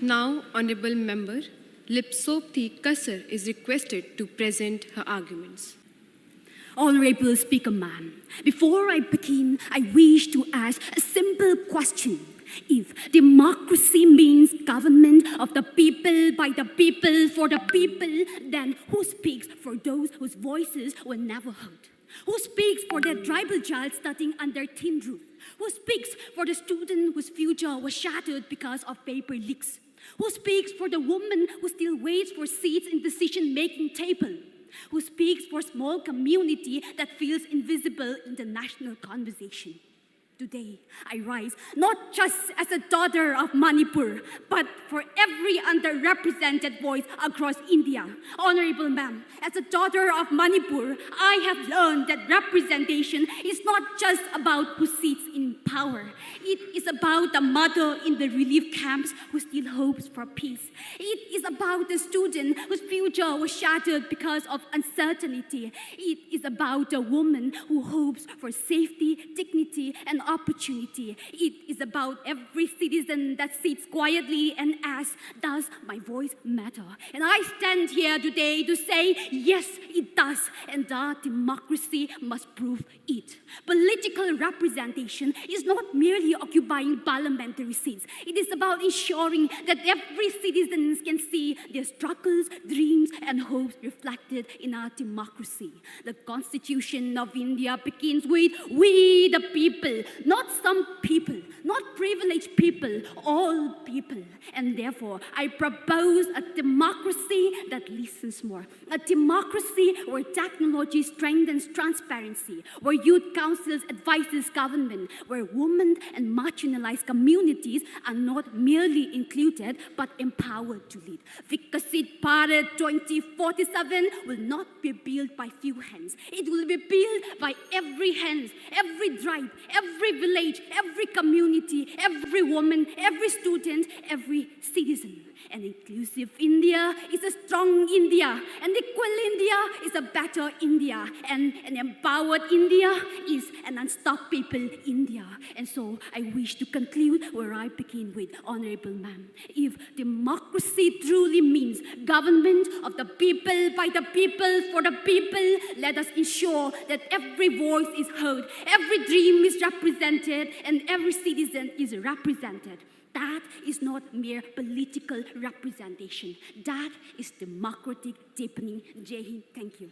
Now, Honourable Member Lipsopthi Kasar is requested to present her arguments. Honorable Speaker Ma'am, before I begin, I wish to ask a simple question. If democracy means government of the people, by the people, for the people, then who speaks for those whose voices were never heard? Who speaks for the tribal child studying under tin roof? Who speaks for the student whose future was shattered because of paper leaks? Who speaks for the woman who still waits for seats in decision-making table? Who speaks for small community that feels invisible in the national conversation? Today, I rise not just as a daughter of Manipur, but for every underrepresented voice across India. Honorable Ma'am, as a daughter of Manipur, I have learned that representation is not just about who sits in power. It is about the mother in the relief camps who still hopes for peace. It is about the student whose future was shattered because of uncertainty. It is about a woman who hopes for safety, dignity, and opportunity. It is about every citizen that sits quietly and asks, does my voice matter? And I stand here today to say, yes, it does, and our democracy must prove it. Political representation is not merely occupying parliamentary seats. It is about ensuring that every citizen can see their struggles, dreams, and hopes reflected in our democracy. The Constitution of India begins with we the people, not some people, not privileged people, all people. And therefore, I propose a democracy that listens more. A democracy where technology strengthens transparency, where youth councils advises government, where women and marginalized communities are not merely included, but empowered to lead. Vikasit Bharat 2047 will not be built by few hands. It will be built by every hand, every tribe, every village, every community, every woman, every student, every citizen. An inclusive India is a strong India. An equal India is a better India. And an empowered India is an unstoppable India. And so I wish to conclude where I begin with, Honorable Ma'am. If democracy truly means government of the people, by the people, for the people, let us ensure that every voice is heard, every dream is represented, and every citizen is represented. That is not mere political representation. That is democratic deepening. Jai Hind. Thank you.